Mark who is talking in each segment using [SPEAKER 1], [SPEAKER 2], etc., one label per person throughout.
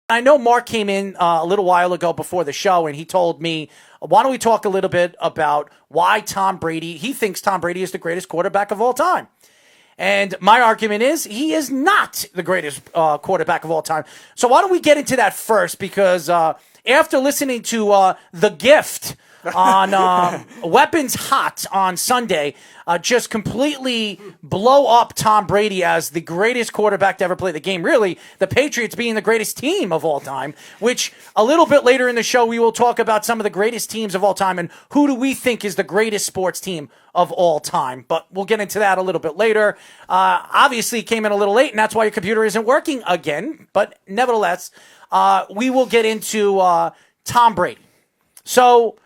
[SPEAKER 1] I know Mark came in a little while ago before the show, and he told me, why don't we talk a little bit about why he thinks Tom Brady is the greatest quarterback of all time. And my argument is he is not the greatest quarterback of all time. So why don't we get into that first? Because after listening to The Gift on Weapons Hot on Sunday, just completely blow up Tom Brady as the greatest quarterback to ever play the game. Really, the Patriots being the greatest team of all time, which a little bit later in the show, we will talk about some of the greatest teams of all time and who do we think is the greatest sports team of all time. But we'll get into that a little bit later. Obviously, it came in a little late, and that's why your computer isn't working again. But nevertheless, we will get into Tom Brady. So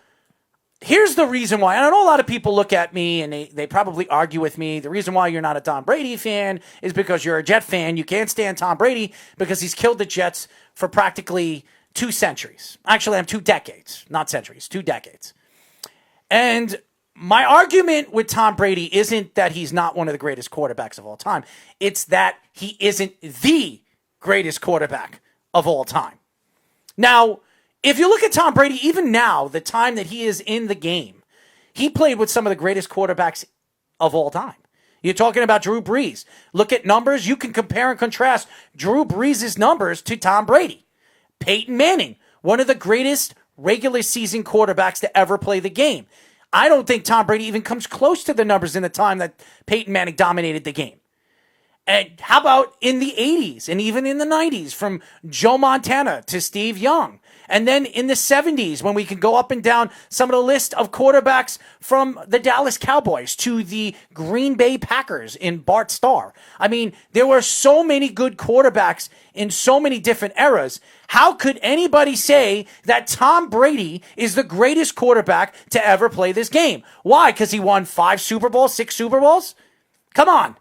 [SPEAKER 1] here's the reason why. And I know a lot of people look at me and they probably argue with me. The reason why you're not a Tom Brady fan is because you're a Jet fan. You can't stand Tom Brady because he's killed the Jets for practically 2 centuries. Actually, I'm 2 decades, not centuries, 2 decades. And my argument with Tom Brady isn't that he's not one of the greatest quarterbacks of all time. It's that he isn't the greatest quarterback of all time. Now, if you look at Tom Brady, even now, the time that he is in the game, he played with some of the greatest quarterbacks of all time. You're talking about Drew Brees. Look at numbers. You can compare and contrast Drew Brees' numbers to Tom Brady. Peyton Manning, one of the greatest regular season quarterbacks to ever play the game. I don't think Tom Brady even comes close to the numbers in the time that Peyton Manning dominated the game. And how about in the 80s and even in the 90s, from Joe Montana to Steve Young? And then in the 70s, when we can go up and down some of the list of quarterbacks from the Dallas Cowboys to the Green Bay Packers in Bart Starr. I mean, there were so many good quarterbacks in so many different eras. How could anybody say that Tom Brady is the greatest quarterback to ever play this game? Why? Because he won 5 Super Bowls, 6 Super Bowls? Come on.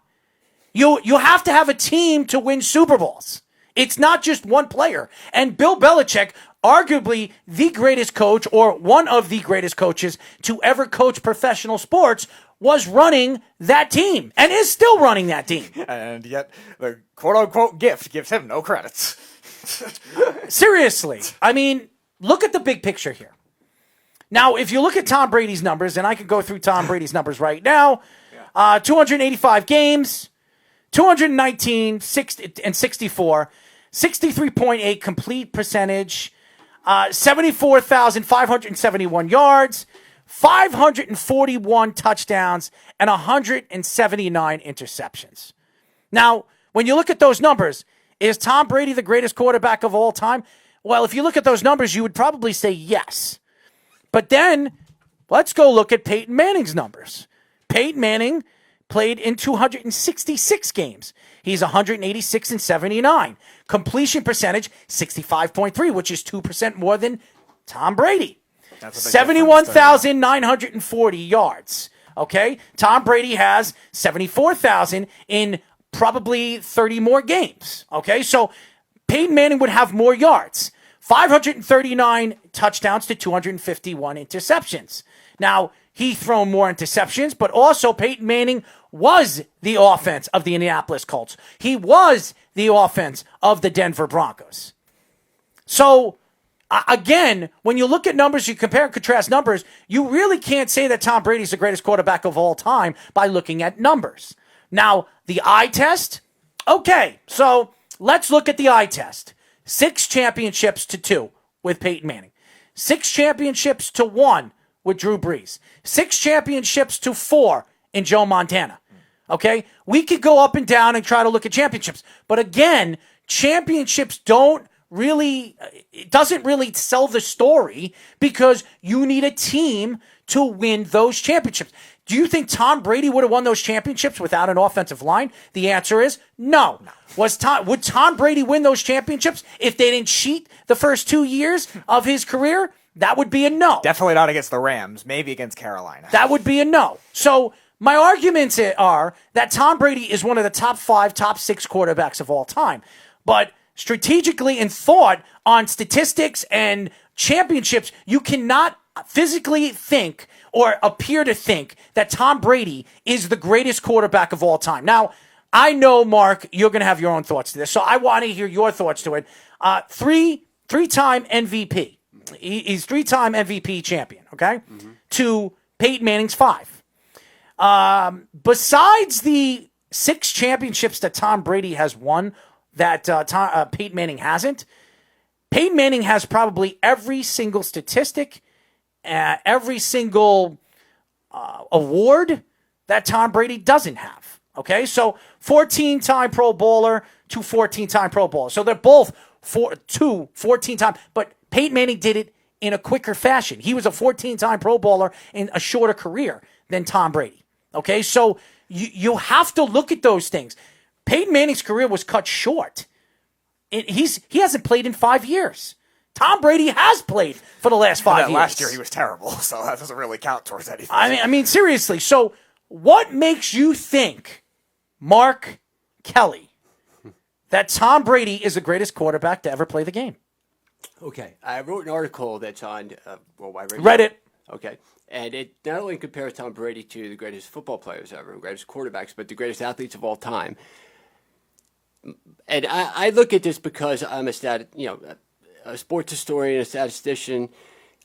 [SPEAKER 1] You have to have a team to win Super Bowls. It's not just one player. And Bill Belichick, arguably the greatest coach or one of the greatest coaches to ever coach professional sports, was running that team and is still running that team.
[SPEAKER 2] And yet the quote-unquote gift gives him no credits.
[SPEAKER 1] Seriously. I mean, look at the big picture here. Now, if you look at Tom Brady's numbers, and I could go through Tom Brady's numbers right now, 285 games, 219, 64, 63.8 complete percentage, 74,571 yards, 541 touchdowns, and 179 interceptions. Now, when you look at those numbers, is Tom Brady the greatest quarterback of all time? Well, if you look at those numbers, you would probably say yes. But then, let's go look at Peyton Manning's numbers. Peyton Manning played in 266 games. He's 186 and 79. Completion percentage, 65.3, which is 2% more than Tom Brady. 71,940 yards. Okay? Tom Brady has 74,000 in probably 30 more games. Okay? So Peyton Manning would have more yards. 539 touchdowns to 251 interceptions. Now, he thrown more interceptions, but also Peyton Manning was the offense of the Indianapolis Colts. He was the offense of the Denver Broncos. So, again, when you look at numbers, you compare and contrast numbers, you really can't say that Tom Brady's the greatest quarterback of all time by looking at numbers. Now, the eye test? Okay, so let's look at the eye test. 6 championships to 2 with Peyton Manning. 6 championships to 1 with Drew Brees. 6 championships to 4 in Joe Montana. Okay? We could go up and down and try to look at championships. But again, championships doesn't really sell the story because you need a team to win those championships. Do you think Tom Brady would have won those championships without an offensive line? The answer is no. Would Tom Brady win those championships if they didn't cheat the first 2 years of his career? That would be a no.
[SPEAKER 2] Definitely not against the Rams, maybe against Carolina.
[SPEAKER 1] That would be a no. So my arguments are that Tom Brady is one of the top 5, top 6 quarterbacks of all time. But strategically and thought on statistics and championships, you cannot physically think or appear to think that Tom Brady is the greatest quarterback of all time. Now, I know, Mark, you're going to have your own thoughts to this, so I want to hear your thoughts to it. Three-time MVP. He's three-time MVP champion, okay? To Peyton Manning's 5. Besides the 6 championships that Tom Brady has won that Peyton Manning hasn't, Peyton Manning has probably every single statistic, every single award that Tom Brady doesn't have. Okay, so 14-time Pro Bowler to 14-time Pro Bowler. So they're both 14-time, but Peyton Manning did it in a quicker fashion. He was a 14-time Pro Bowler in a shorter career than Tom Brady. Okay, so you have to look at those things. Peyton Manning's career was cut short. He hasn't played in 5 years. Tom Brady has played for the last 5 years.
[SPEAKER 2] Last year he was terrible, so that doesn't really count towards anything.
[SPEAKER 1] I mean, seriously. So, what makes you think, Mark Kelly, that Tom Brady is the greatest quarterback to ever play the game?
[SPEAKER 3] Okay, I wrote an article that's on
[SPEAKER 1] Reddit.
[SPEAKER 3] Okay, and it not only compares Tom Brady to the greatest football players ever, the greatest quarterbacks, but the greatest athletes of all time. And I look at this because I'm a sports historian, a statistician.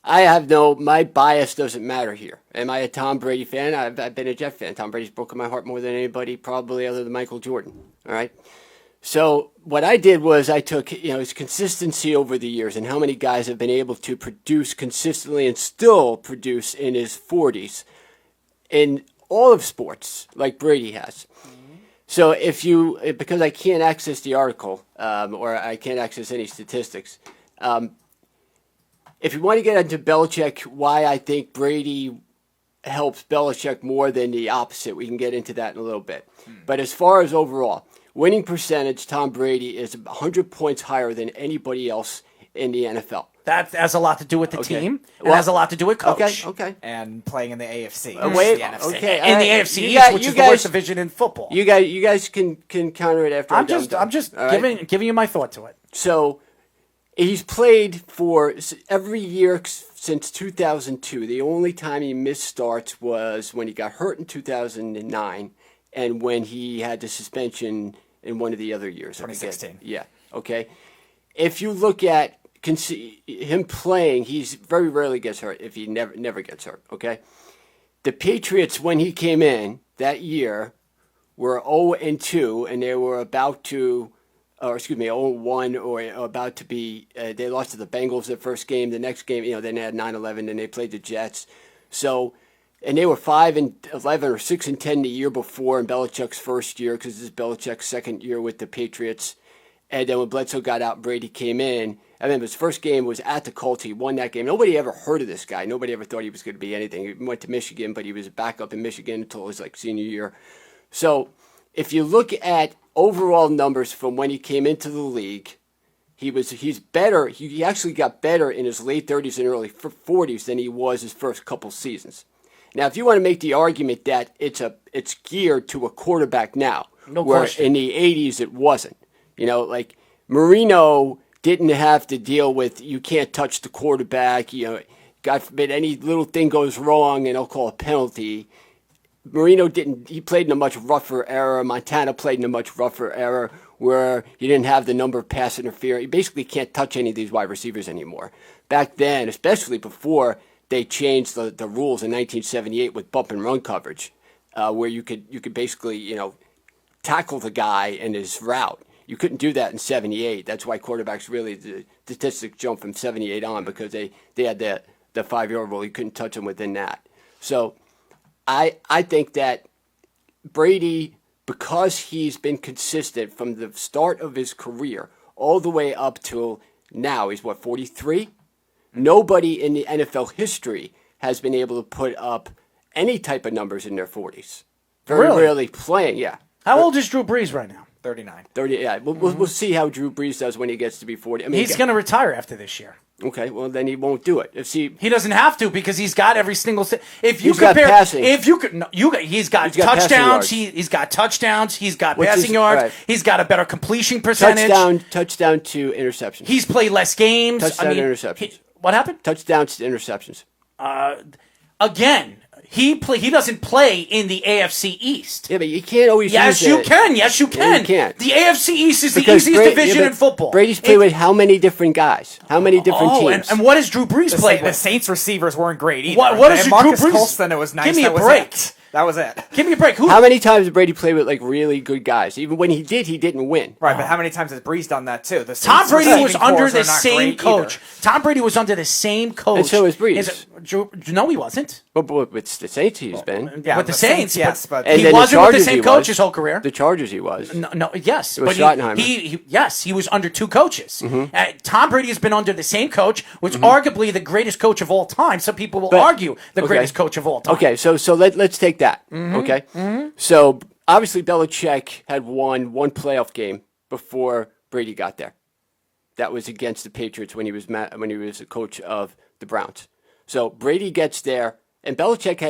[SPEAKER 3] My bias doesn't matter here. Am I a Tom Brady fan? I've been a Jet fan. Tom Brady's broken my heart more than anybody, probably other than Michael Jordan. All right. So what I did was I took, his consistency over the years and how many guys have been able to produce consistently and still produce in his 40s in all of sports like Brady has. So because I can't access the article or I can't access any statistics, if you want to get into Belichick, why I think Brady helps Belichick more than the opposite, we can get into that in a little bit. But as far as overall, winning percentage, Tom Brady is 100 points higher than anybody else in the NFL.
[SPEAKER 1] That has a lot to do with the team. It has a lot to do with coach.
[SPEAKER 3] Okay.
[SPEAKER 2] And playing in the AFC.
[SPEAKER 3] Wait,
[SPEAKER 2] the NFC.
[SPEAKER 3] okay.
[SPEAKER 1] In the AFC East, which is the worst division in football.
[SPEAKER 3] You guys can counter it after
[SPEAKER 1] I'm just giving you my thought to it.
[SPEAKER 3] So he's played for every year since 2002. The only time he missed starts was when he got hurt in 2009 and when he had the suspension in one of the other years.
[SPEAKER 2] 2016.
[SPEAKER 3] Yeah, okay. If you look at him playing, he's very rarely gets hurt, if he never gets hurt, okay? The Patriots, when he came in that year, were 0-2, and they were about to, 0-1, or about to be, they lost to the Bengals their first game. The next game, then they had 9-11, then they played the Jets. So, and they were 5-11 or 6-10 the year before in Belichick's first year, because this is Belichick's second year with the Patriots. And then when Bledsoe got out, Brady came in. I mean, his first game was at the Colts. He won that game. Nobody ever heard of this guy. Nobody ever thought he was going to be anything. He went to Michigan, but he was a backup in Michigan until his senior year. So if you look at overall numbers from when he came into the league, he's better. He actually got better in his late 30s and early 40s than he was his first couple seasons. Now, if you want to make the argument that it's geared to a quarterback now, where
[SPEAKER 1] question.
[SPEAKER 3] In the 80s it wasn't. Marino didn't have to deal with you can't touch the quarterback. God forbid any little thing goes wrong and they'll call a penalty. Marino didn't. He played in a much rougher era. Montana played in a much rougher era where you didn't have the number of pass interference. You basically can't touch any of these wide receivers anymore. Back then, especially before they changed the rules in 1978 with bump and run coverage, where you could basically tackle the guy in his route. You couldn't do that in 78. That's why quarterbacks the statistics jumped from 78 on, because they had the 5-yard rule. You couldn't touch them within that. So I think that Brady, because he's been consistent from the start of his career all the way up till now, he's 43? Nobody in the NFL history has been able to put up any type of numbers in their 40s. Very rarely playing, yeah.
[SPEAKER 1] How old is Drew Brees right now?
[SPEAKER 2] 39.
[SPEAKER 3] 30, yeah. We'll see how Drew Brees does when he gets to be 40. I mean,
[SPEAKER 1] He's going to retire after this year.
[SPEAKER 3] Okay, well then he won't do it.
[SPEAKER 1] He doesn't have to, because he's got every single. If you
[SPEAKER 3] He's got
[SPEAKER 1] compare,
[SPEAKER 3] passing.
[SPEAKER 1] he's got touchdowns. He's got touchdowns. He's got passing yards.
[SPEAKER 3] Right.
[SPEAKER 1] He's got a better completion percentage.
[SPEAKER 3] Touchdown to interceptions.
[SPEAKER 1] He's played less games.
[SPEAKER 3] Touchdown to interceptions.
[SPEAKER 1] What happened?
[SPEAKER 3] Touchdowns to interceptions.
[SPEAKER 1] Again, He doesn't play in the AFC East.
[SPEAKER 3] Yeah, but you can't always
[SPEAKER 1] Yes,
[SPEAKER 3] use
[SPEAKER 1] you
[SPEAKER 3] it.
[SPEAKER 1] can. Yes, you can.
[SPEAKER 3] Yeah, you can't.
[SPEAKER 1] The AFC East is
[SPEAKER 3] Because
[SPEAKER 1] the easiest division in football.
[SPEAKER 3] Brady's played with how many different guys? How many different teams?
[SPEAKER 1] And what does Drew Brees play
[SPEAKER 2] The
[SPEAKER 1] with?
[SPEAKER 2] Saints receivers weren't great either.
[SPEAKER 1] What
[SPEAKER 2] They
[SPEAKER 1] is
[SPEAKER 2] had
[SPEAKER 1] Drew
[SPEAKER 2] Marcus
[SPEAKER 1] Brees?
[SPEAKER 2] Colston, it was nice.
[SPEAKER 1] Give me a
[SPEAKER 2] That was
[SPEAKER 1] break.
[SPEAKER 2] it. That was it.
[SPEAKER 1] Give me a break.
[SPEAKER 3] How many times did Brady play with like really good guys? Even when he didn't win.
[SPEAKER 2] Right, but how many times has Brees done that too? The
[SPEAKER 1] Tom
[SPEAKER 2] Saints
[SPEAKER 1] Brady
[SPEAKER 2] receiving
[SPEAKER 1] was under
[SPEAKER 2] cores
[SPEAKER 1] the
[SPEAKER 2] are not
[SPEAKER 1] same
[SPEAKER 2] great
[SPEAKER 1] coach.
[SPEAKER 2] either.
[SPEAKER 1] Tom Brady was under the same coach.
[SPEAKER 3] And so was Brees.
[SPEAKER 1] No, he wasn't.
[SPEAKER 3] But with the Saints, he's been.
[SPEAKER 2] Yeah,
[SPEAKER 1] with the Saints,
[SPEAKER 2] yes, but
[SPEAKER 3] And
[SPEAKER 1] he
[SPEAKER 3] then the
[SPEAKER 1] wasn't with the
[SPEAKER 3] Chargers
[SPEAKER 1] same
[SPEAKER 3] he
[SPEAKER 1] coach
[SPEAKER 3] was.
[SPEAKER 1] his whole career.
[SPEAKER 3] The Chargers, he was.
[SPEAKER 1] No, yes,
[SPEAKER 3] was
[SPEAKER 1] but
[SPEAKER 3] Schottenheimer.
[SPEAKER 1] he was under two coaches.
[SPEAKER 3] Mm-hmm.
[SPEAKER 1] Tom Brady has been under the same coach, which arguably the greatest coach of all time. Some people will argue the greatest coach of all time.
[SPEAKER 3] Okay, so let's take that. Okay, so obviously Belichick had won one playoff game before Brady got there. That was against the Patriots when he was the coach of the Browns. So Brady gets there, and Belichick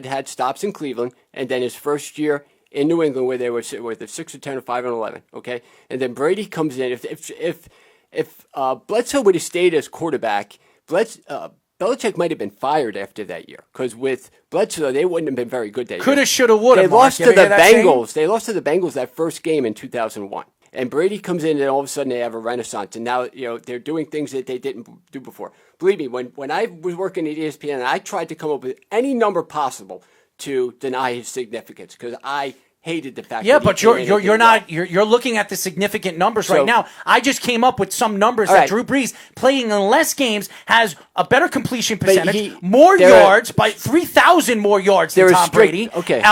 [SPEAKER 3] had stops in Cleveland, and then his first year in New England where they were 6-10 or 5-11. Okay, and then Brady comes in. If Bledsoe would have stayed as quarterback, Belichick might have been fired after that year because with Bledsoe they wouldn't have been very good that year.
[SPEAKER 1] Coulda, shoulda, woulda.
[SPEAKER 3] They lost to
[SPEAKER 1] You
[SPEAKER 3] the
[SPEAKER 1] ever hear that saying?
[SPEAKER 3] Bengals. They lost to the Bengals that first game in 2001. And Brady comes in, and all of a sudden they have a renaissance. And now they're doing things that they didn't do before. Believe me, when I was working at ESPN, I tried to come up with any number possible to deny his significance because I hated the fact.
[SPEAKER 1] Yeah,
[SPEAKER 3] that
[SPEAKER 1] but you're looking at the significant numbers right now. I just came up with some numbers that Drew Brees playing in less games has a better completion percentage, more yards by 3,000 more yards than Tom Brady.
[SPEAKER 3] Okay,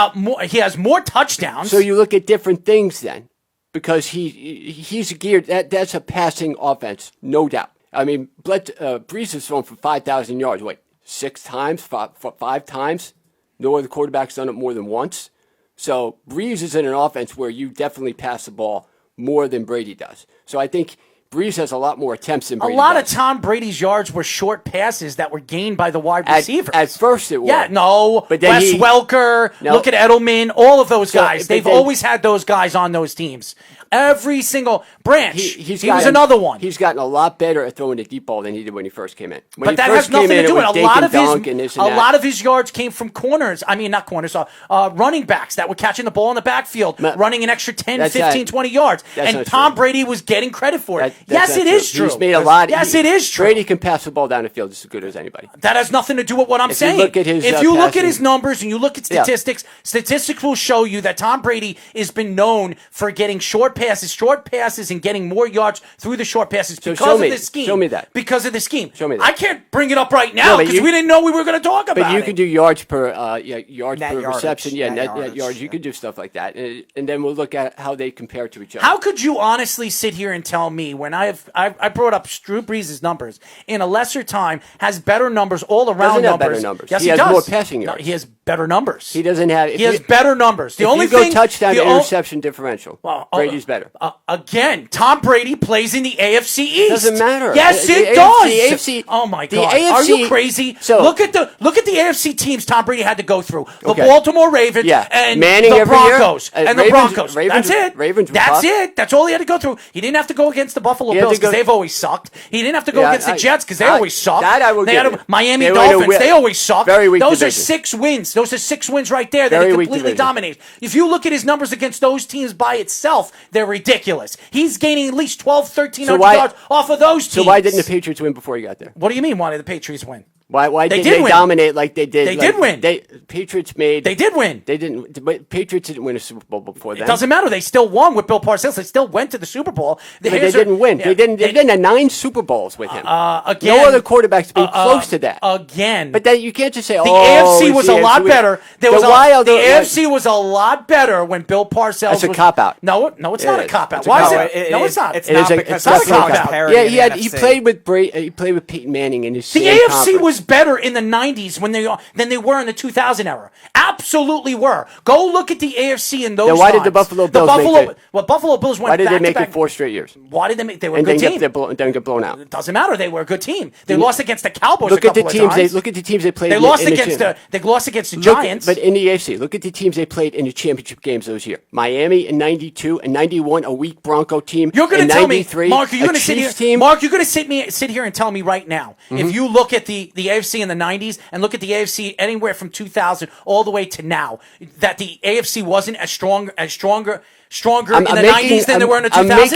[SPEAKER 1] he has more touchdowns.
[SPEAKER 3] So you look at different things then. Because he's geared, that's a passing offense, no doubt. I mean, Brees has thrown for 5,000 yards, 6 times, 5 times? No other quarterback's done it more than once. So Brees is in an offense where you definitely pass the ball more than Brady does. So I think Brees has a lot more attempts than Brady
[SPEAKER 1] A lot
[SPEAKER 3] does.
[SPEAKER 1] of Tom Brady's yards were short passes that were gained by the wide receivers.
[SPEAKER 3] At first it was.
[SPEAKER 1] Yeah, no.
[SPEAKER 3] But then
[SPEAKER 1] Wes Welker, look at Edelman, all of those guys. They've always had those guys on those teams. Every single branch. He was another one.
[SPEAKER 3] He's gotten a lot better at throwing the deep ball than he did when he first came in.
[SPEAKER 1] But that has nothing to do with it. A lot of his yards came from corners. I mean, not corners, running backs that were catching the ball in the backfield, running an extra 10, 15, 20 yards. And Tom Brady was getting credit for it. Yes, it is true.
[SPEAKER 3] He's made a lot.
[SPEAKER 1] Yes, it is true.
[SPEAKER 3] Brady can pass the ball down the field just as good as anybody.
[SPEAKER 1] That has nothing to do with what I'm saying. If you look at his numbers and you look at statistics, statistics will show you that Tom Brady has been known for getting short passes and getting more yards through the short passes because of the scheme.
[SPEAKER 3] Show me that.
[SPEAKER 1] Because of the scheme.
[SPEAKER 3] Show me that.
[SPEAKER 1] I can't bring it up right now because we didn't know we were going to talk about it.
[SPEAKER 3] But you can do yards per reception. Yeah,
[SPEAKER 2] net
[SPEAKER 3] yards. You can do stuff like that. And then we'll look at how they compare to each other.
[SPEAKER 1] How could you honestly sit here and tell me when I brought up Drew Brees' numbers in a lesser time has better numbers all around
[SPEAKER 3] doesn't have better numbers.
[SPEAKER 1] Yes,
[SPEAKER 3] he has more passing yards.
[SPEAKER 1] No, he has better numbers.
[SPEAKER 3] He doesn't have.
[SPEAKER 1] He has better numbers. The only
[SPEAKER 3] you go
[SPEAKER 1] thing
[SPEAKER 3] touchdown to interception differential. Brady's better.
[SPEAKER 1] Again, Tom Brady plays in the AFC East.
[SPEAKER 3] Doesn't matter.
[SPEAKER 1] Yes, it does.
[SPEAKER 3] The AFC.
[SPEAKER 1] Oh my God! Are you crazy?
[SPEAKER 3] So
[SPEAKER 1] look at the AFC teams Tom Brady had to go through. The Baltimore Ravens and
[SPEAKER 3] Manning
[SPEAKER 1] the Broncos
[SPEAKER 3] the
[SPEAKER 1] Broncos.
[SPEAKER 3] Ravens,
[SPEAKER 1] That's it.
[SPEAKER 3] Ravens
[SPEAKER 1] That's it. That's all he had to go through. He didn't have to go against the Buffalo Bills because they've always sucked. He didn't have to go against the Jets because they always sucked.
[SPEAKER 3] That I will give you.
[SPEAKER 1] Miami Dolphins. They always sucked.
[SPEAKER 3] Very weak
[SPEAKER 1] Those
[SPEAKER 3] division.
[SPEAKER 1] are 6 wins. Those are 6 wins right there that he completely dominated. If you look at his numbers against those teams by itself, they're ridiculous. He's gaining at least 1,200 yards off of those teams.
[SPEAKER 3] So why didn't the Patriots win before he got there?
[SPEAKER 1] What do you mean? Why did the Patriots win?
[SPEAKER 3] Why didn't they dominate like they did?
[SPEAKER 1] They did win.
[SPEAKER 3] Patriots made.
[SPEAKER 1] They did win.
[SPEAKER 3] They didn't. But Patriots didn't win a Super Bowl before that.
[SPEAKER 1] It doesn't matter. They still won with Bill Parcells. They still went to the Super Bowl.
[SPEAKER 3] But they didn't win. They didn't have 9 Super Bowls with him.
[SPEAKER 1] Again,
[SPEAKER 3] no other quarterback's been close to that.
[SPEAKER 1] Again,
[SPEAKER 3] but then you can't just say,
[SPEAKER 1] the AFC was a lot better. The AFC was a lot better when Bill Parcells.
[SPEAKER 3] That's a cop out.
[SPEAKER 1] No, it's not a cop out. Why is it? No, it's not.
[SPEAKER 2] It's not because
[SPEAKER 1] it's not a cop out.
[SPEAKER 3] Yeah, he played with He played with Peyton Manning in his.
[SPEAKER 1] The AFC was better in the 90s than they were in the 2000 era. Absolutely were. Go look at the AFC in those times.
[SPEAKER 3] Why did the Buffalo Bills
[SPEAKER 1] Buffalo Bills went
[SPEAKER 3] Why did they make
[SPEAKER 1] back-to-back.
[SPEAKER 3] it 4 straight years?
[SPEAKER 1] Why did they make? They were a good team.
[SPEAKER 3] Then get blown out.
[SPEAKER 1] It doesn't matter. They were a good team. They lost against the Cowboys.
[SPEAKER 3] Look at the
[SPEAKER 1] teams.
[SPEAKER 3] they played.
[SPEAKER 1] They lost against the Giants.
[SPEAKER 3] But in the AFC, look at the teams they played in the championship games those years. Miami in '92 and '91, a weak Bronco team.
[SPEAKER 1] You're going to tell me,
[SPEAKER 3] Mark,
[SPEAKER 1] Mark, you're going to sit here and tell me right now. If you look at the AFC in the 90s and look at the AFC anywhere from 2000 all the way to now, that the AFC wasn't stronger in the 90s than they were in the 2000s?